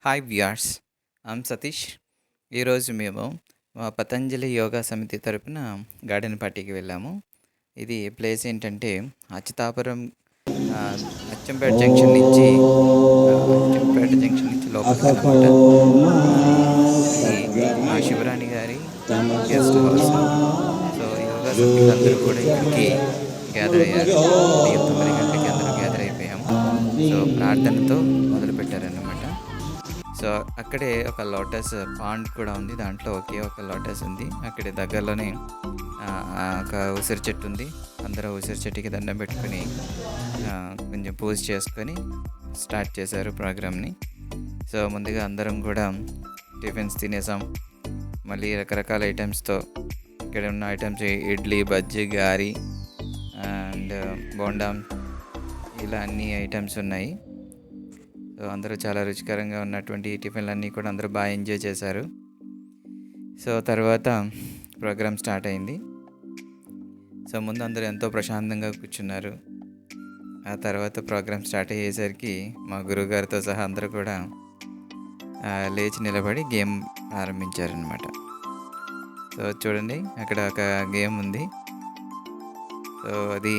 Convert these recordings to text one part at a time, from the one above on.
Hi viewers, I'm Satish. ఈరోజు మేము మా పతంజలి యోగా సమితి తరపున గార్డెన్ పార్టీకి వెళ్ళాము. ఇది ప్లేస్ ఏంటంటే అచ్యుతాపురం, అచ్చంపేట జంక్షన్ నుంచి లోపలికనమాట. ఇది మా శివరాణి గారి గెస్ట్ హౌస్. సో యోగా సభ్యులు అందరూ కూడా ఇక్కడికి గ్యాదర్ అయ్యారు. ఉదయం 9 గంటలకి అందరూ గ్యాదర్ అయిపోయాము. సో ప్రార్థనతో మొదలుపెట్టారన్నమాట. సో అక్కడే ఒక లోటస్ పాండ్ కూడా ఉంది. దాంట్లో ఒకే ఒక లోటస్ ఉంది. అక్కడే దగ్గరలోనే ఒక ఉసిరి చెట్టు ఉంది. అందరూ ఉసిరి చెట్టుకి దండం పెట్టుకొని కొంచెం పూజ చేసుకొని స్టార్ట్ చేశారు ప్రోగ్రామ్ని. సో ముందుగా అందరం కూడా టిఫిన్స్ తినేసాం. మళ్ళీ రకరకాల ఐటమ్స్తో ఇక్కడ ఉన్న ఐటమ్స్ ఇడ్లీ, బజ్జీ, గారి అండ్ బోండా, ఇలా అన్ని ఐటమ్స్ ఉన్నాయి. సో అందరూ చాలా రుచికరంగా ఉన్నటువంటి టిఫిన్లు అన్నీ కూడా అందరూ బాగా ఎంజాయ్ చేశారు. సో తర్వాత ప్రోగ్రామ్ స్టార్ట్ అయింది. సో ముందు అందరూ ఎంతో ప్రశాంతంగా కూర్చున్నారు. ఆ తర్వాత ప్రోగ్రామ్ స్టార్ట్ అయ్యేసరికి మా గురువుగారితో సహా అందరూ కూడా లేచి నిలబడి గేమ్ ప్రారంభించారనమాట. సో చూడండి, అక్కడ ఒక గేమ్ ఉంది. సో అది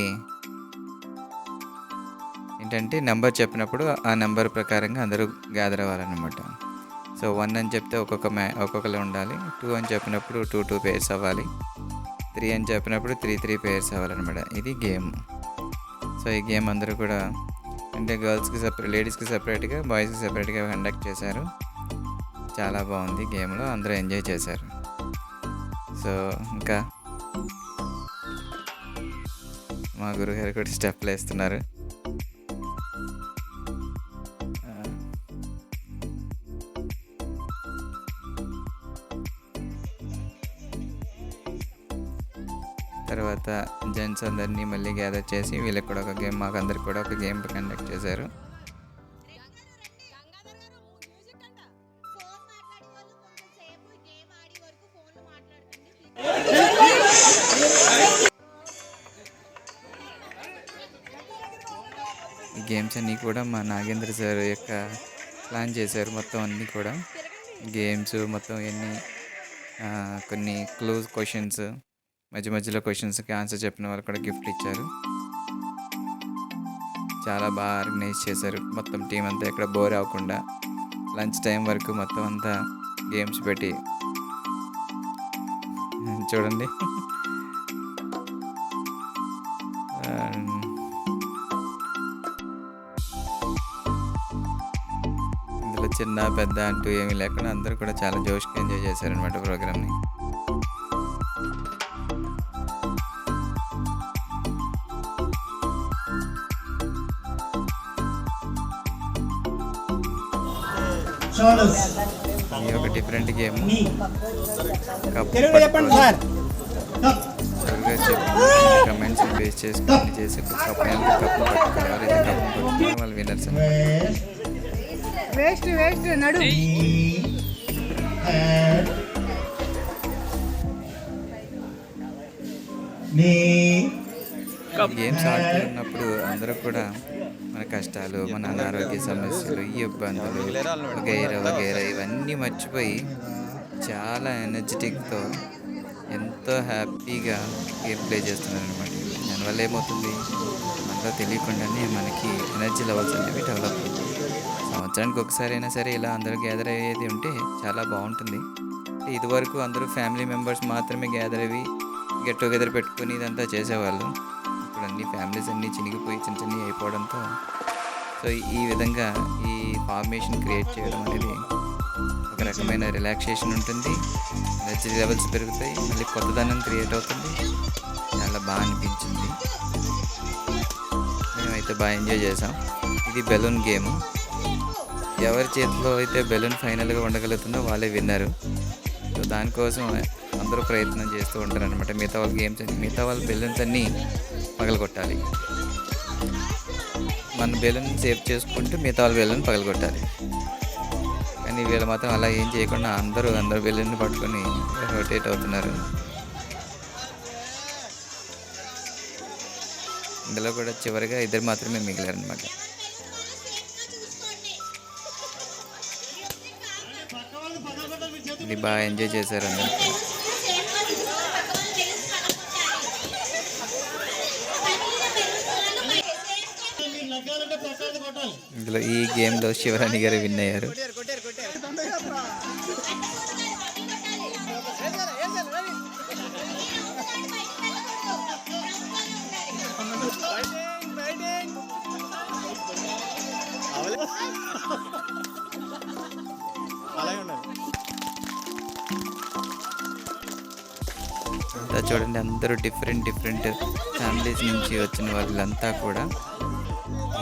ఏంటంటే నెంబర్ చెప్పినప్పుడు ఆ నెంబర్ ప్రకారంగా అందరూ గ్యాదర్ అవ్వాలన్నమాట. సో 1 అని చెప్తే ఒక్కొక్కరు ఉండాలి. 2 అని చెప్పినప్పుడు 2 పేర్స్ అవ్వాలి. 3 అని చెప్పినప్పుడు 3 పేర్స్ అవ్వాలన్నమాట. ఇది గేమ్. సో ఈ గేమ్ అందరూ కూడా అంటే గర్ల్స్కి లేడీస్కి సెపరేట్గా, బాయ్స్కి సెపరేట్గా కండక్ట్ చేశారు. చాలా బాగుంది. గేమ్లో అందరూ ఎంజాయ్ చేశారు. సో ఇంకా మా గురుగారు కూడా స్టెప్లు వేస్తున్నారు. తర్వాత జెంట్స్ అందరినీ మళ్ళీ గ్యాదర్ చేసి వీళ్ళకి కూడా ఒక గేమ్, మాకు అందరికి కూడా ఒక గేమ్ కండక్ట్ చేశారు. ఈ గేమ్స్ అన్నీ కూడా మా నాగేంద్ర సార్ యొక్క ప్లాన్ చేశారు. మొత్తం అన్నీ కూడా గేమ్స్ మొత్తం ఎన్ని కొన్ని క్లోజ్ క్వశ్చన్స్, మధ్యలో క్వశ్చన్స్కి ఆన్సర్ చెప్పిన వాళ్ళు కూడా గిఫ్ట్లు ఇచ్చారు. చాలా బాగా ఆర్గనైజ్ చేశారు. మొత్తం టీం అంతా ఎక్కడ బోర్ అవ్వకుండా లంచ్ టైం వరకు మొత్తం అంతా గేమ్స్ పెట్టి చూడండి. ఇందులో చిన్న పెద్ద అంటూ ఏమీ లేకుండా అందరూ కూడా చాలా జోష్గా ఎంజాయ్ చేశారనమాట ప్రోగ్రామ్ని. ఇది ఒక డిఫరెంట్ గేమ్. కమెంట్స్ బేస్ చేసుకొని చేసి కప్పు పట్టుకుని ఎవరైతే కప్పు పట్టుకుని వాళ్ళు విన్నర్స్ అన్నమాట. గేమ్స్ ఆడుతున్నప్పుడు అందరూ కూడా మన కష్టాలు, మన అనారోగ్య సమస్యలు, ఈ ఇబ్బందులు వగైరా ఇవన్నీ మర్చిపోయి చాలా ఎనర్జెటిక్తో ఎంతో హ్యాపీగా గేమ్ ప్లే చేస్తున్నారు అనమాట. దానివల్ల ఏమవుతుంది, మనలో తెలియకుండానే మనకి ఎనర్జీ లెవెల్స్ అనేవి డెవలప్ అవుతాయి. సంవత్సరానికి ఒకసారి అయినా సరే ఇలా అందరూ గ్యాదర్ అయ్యేది ఉంటే చాలా బాగుంటుంది. ఇదివరకు అందరూ ఫ్యామిలీ మెంబర్స్ మాత్రమే గ్యాదర్ అయ్యి గెట్ టుగెదర్ పెట్టుకుని ఇదంతా చేసేవాళ్ళు. ఇప్పుడు అన్ని ఫ్యామిలీస్ అన్నీ చినిగిపోయి చిన్న అయిపోవడంతో సో ఈ విధంగా ఈ ఫార్మేషన్ క్రియేట్ చేయడం అనేది ఒక రకమైన రిలాక్సేషన్ ఉంటుంది. ఎనర్జీ లెవెల్స్ పెరుగుతాయి. మళ్ళీ కొత్తదనం క్రియేట్ అవుతుంది. చాలా బాగా అనిపించింది. మేమైతే బాగా ఎంజాయ్ చేసాం. ఇది బెలూన్ గేమ్. ఎవరి చేతిలో అయితే బెలూన్ ఫైనల్గా ఉండగలుగుతుందో వాళ్ళే విన్నారు. సో దానికోసం అందరూ ప్రయత్నం చేస్తూ ఉంటారు అనమాట. మిగతా వాళ్ళ గేమ్స్ మిగతా వాళ్ళ బెలూన్స్ అన్నీ పగలగొట్టాలి. మన బెలూన్ సేవ్ చేసుకుంటూ మిగతా వాళ్ళ బెలూన్ పగలగొట్టాలి. కానీ వీళ్ళు మాత్రం అలా ఏం చేయకుండా అందరూ బెలూన్ని పట్టుకొని రొటేట్ అవుతున్నారు. ఇందులో కూడా చివరిగా ఇద్దరు మాత్రమే మిగిలారనమాట. ఇది బాగా ఎంజాయ్ చేశారు అందరూ కూడా. ఇందులో ఈ గేమ్లో శివరాణి గారు విన్ అయ్యారు. అంతా చూడండి, అందరూ డిఫరెంట్ ఫ్యామిలీస్ నుంచి వచ్చిన వాళ్ళంతా కూడా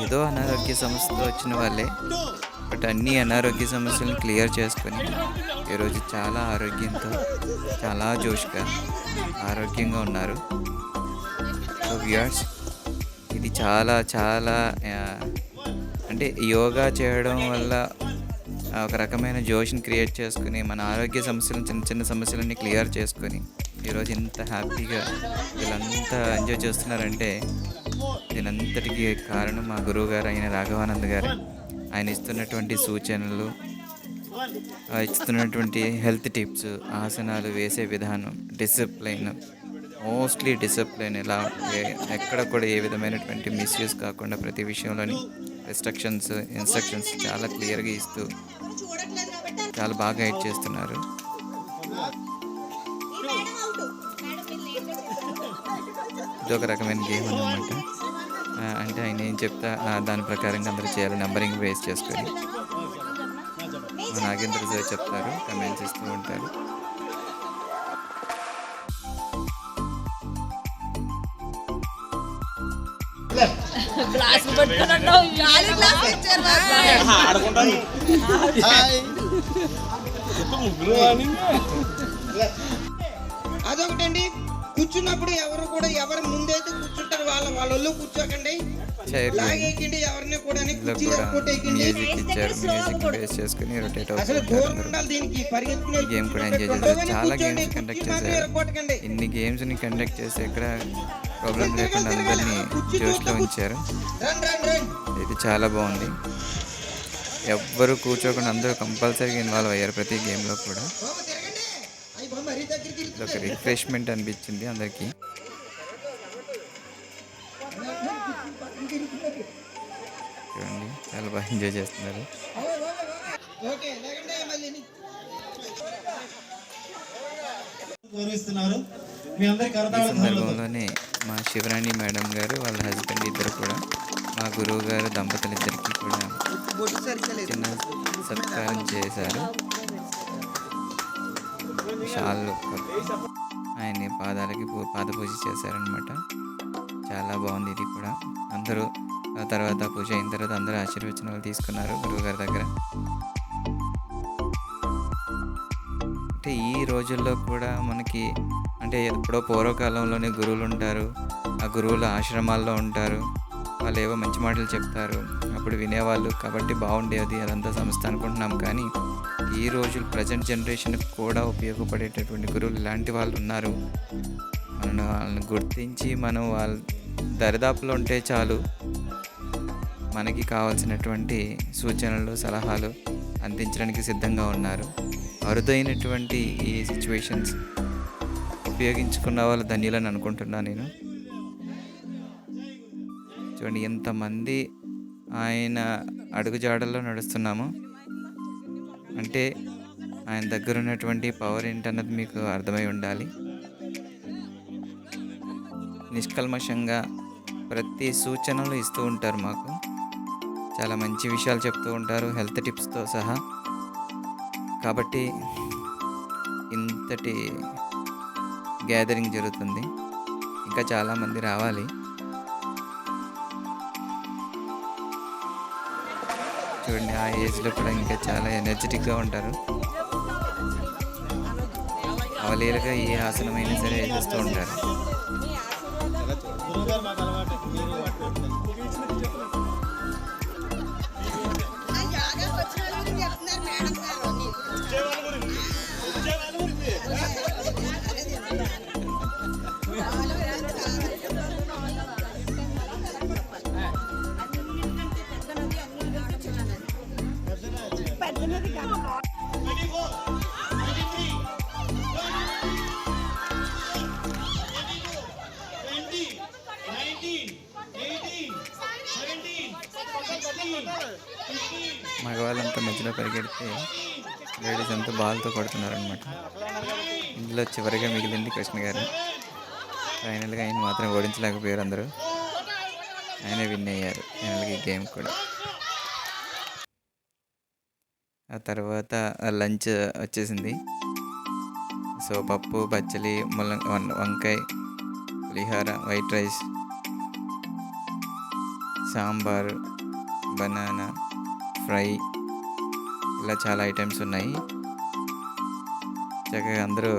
ఏదో అనారోగ్య సమస్యతో వచ్చిన వాళ్ళే, బట్ అన్ని అనారోగ్య సమస్యలను క్లియర్ చేసుకొని ఈరోజు చాలా ఆరోగ్యంతో చాలా జోష్గా ఆరోగ్యంగా ఉన్నారు. సో వ్యూయర్స్, ఇది చాలా అంటే యోగా చేయడం వల్ల ఒక రకమైన జోష్ని క్రియేట్ చేసుకుని మన ఆరోగ్య సమస్యలను చిన్న సమస్యలన్నీ క్లియర్ చేసుకొని ఈరోజు ఇంత హ్యాపీగా వీళ్ళంతా ఎంజాయ్ చేస్తున్నారంటే దీనంతటికి కారణం మా గురువు గారు అయిన రాఘవానంద్ గారు. ఆయన ఇస్తున్నటువంటి సూచనలు, ఇస్తున్నటువంటి హెల్త్ టిప్స్, ఆసనాలు వేసే విధానం, మోస్ట్లీ డిసిప్లిన్, ఇలా ఎక్కడ కూడా ఏ విధమైనటువంటి మిస్యూజ్ కాకుండా ప్రతి విషయంలోని ఇన్స్ట్రక్షన్స్ చాలా క్లియర్గా ఇస్తూ చాలా బాగా గైడ్ చేస్తున్నారు. ఇదొక రకమైన గేమ్ అన్నమాట. అంటే ఆయన ఏం చెప్తా దాని ప్రకారంగా అందరూ చేయాలి. నెంబరింగ్ బేస్ చేసుకొని నాగేంద్ర సార్ చెప్తారు, కమెంట్స్ ఇస్తూ ఉంటారు. అదొకటండి, కూర్చున్నప్పుడు ఎవరు కూడా ఎవరు ముందైతే కూర్చుంటారు వాళ్ళు కూర్చోకండి, లాగేకండి, ఎవరిని కూడా అసలు దూరం ఉండాలి. దీనికి చాలా గేమ్స్ కండక్ట్ చేశారు. ఇన్ని గేమ్స్ ని కండక్ట్ చేసి ఎక్కడ ప్రాబ్లం లేకుండా అందరినీ జోష్లో ఉంచారు. ఇది చాలా బాగుంది. ఎవ్వరు కూర్చోకుండా అందరూ కంపల్సరీగా ఇన్వాల్వ్ అయ్యారు ప్రతి గేమ్లో కూడా. ఇది ఒక రిఫ్రెష్మెంట్ అనిపించింది అందరికీ. చూడండి, చాలా బాగా ఎంజాయ్ చేస్తున్నారు. ఈ సందర్భంలోనే మా శివరాణి మేడం గారు వాళ్ళ హస్బెండ్ ఇద్దరు కూడా మా గురువు గారు దంపతులిద్దరికీ కూడా చిన్న సత్కారం చేశారు. షాల్లో ఆయన్ని పాదాలకి పాదపూజ చేశారనమాట. చాలా బాగుంది ఇది కూడా. అందరూ తర్వాత పూజ అయిన తర్వాత అందరూ ఆశీర్వచనాలు తీసుకున్నారు గురువు గారి దగ్గర. అంటే ఈ రోజుల్లో కూడా మనకి అంటే ఎప్పుడో పూర్వకాలంలోనే గురువులు ఉంటారు, ఆ గురువులు ఆశ్రమాల్లో ఉంటారు, వాళ్ళు ఏవో మంచి మాటలు చెప్తారు, అప్పుడు వినేవాళ్ళు కాబట్టి బాగుండేది అదంతా సంస్థ అనుకుంటున్నాం. కానీ ఈ రోజు ప్రజెంట్ జనరేషన్కి కూడా ఉపయోగపడేటటువంటి గురువులు ఇలాంటి వాళ్ళు ఉన్నారు. మనం వాళ్ళని గుర్తించి మనం వాళ్ళ దరిదాపులో ఉంటే చాలు, మనకి కావాల్సినటువంటి సూచనలు సలహాలు అందించడానికి సిద్ధంగా ఉన్నారు. అరుదైనటువంటి ఈ సిచ్యువేషన్స్ ఉపయోగించుకున్న వాళ్ళు ధన్యులని అనుకుంటున్నాను నేను. చూడండి, ఎంతమంది ఆయన అడుగుజాడల్లో నడుస్తున్నాము అంటే ఆయన దగ్గర ఉన్నటువంటి పవర్ ఏంటన్నది మీకు అర్థమై ఉండాలి. నిష్కల్మషంగా ప్రతి సూచనలు ఇస్తూ ఉంటారు మాకు. చాలా మంచి విషయాలు చెప్తూ ఉంటారు, హెల్త్ టిప్స్తో సహా. కాబట్టి ఇంతటి గ్యాదరింగ్ జరుగుతుంది. ఇంకా చాలామంది రావాలి. చూడండి, ఆ ఏజ్లో కూడా ఇంకా చాలా ఎనర్జెటిక్గా ఉంటారు. అవలీలగా ఏ ఆసనమైనా సరే వేసేస్తూ ఉంటారు. మగవాళ్ళంతా మధ్యలో పరిగెడితే లేడీస్ అంతా బాల్తో కొడుతున్నారనమాట. ఇందులో చివరిగా మిగిలింది కృష్ణ గారు. ఫైనల్గా ఆయన మాత్రం ఓడించలేకపోయారు అందరూ. ఆయనే విన్ అయ్యారు ఫైనల్గా ఈ గేమ్ కూడా. ఆ తర్వాత లంచ్ వచ్చేసింది. సో పప్పు, పచ్చడి, వంకాయ, పులిహోర, white rice, sambar, banana fry, ఇలా చాలా ఐటమ్స్ ఉన్నాయి. చక్కగా అందరూ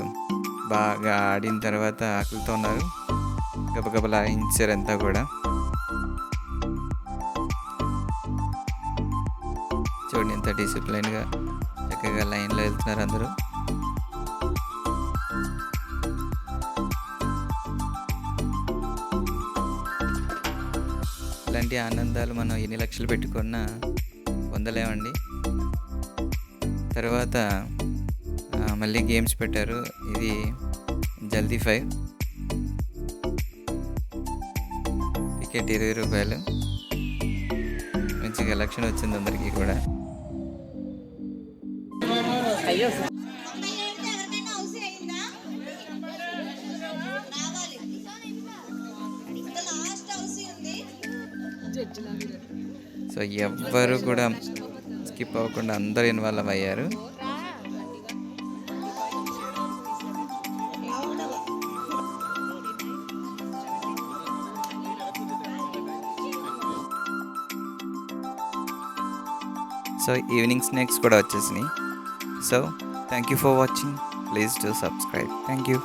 బాగా ఆడిన తర్వాత ఆకలితో ఉన్నారు. గబగబా లాయించారు అంతా కూడా. చూడండి ఎంత డిసిప్లైన్గా చక్కగా లైన్లో వెళ్తున్నారు అందరూ. ఇలాంటి ఆనందాలు మనం ఎన్ని లక్షలు పెట్టుకున్నా పొందలేమండి. తర్వాత మళ్ళీ గేమ్స్ పెట్టారు. ఇది జల్దీ 5, టికెట్ 20 రూపాయలు. మంచి కలెక్షన్ వచ్చింది అందరికీ కూడా. సో ఎవ్వరు కూడా స్కిప్ అవ్వకుండా అందరూ ఇన్వాల్వ్ అయ్యారు. సో ఈవినింగ్ స్నాక్స్ కూడా వచ్చేసినాయి. So thank you for watching. Please do subscribe. Thank you.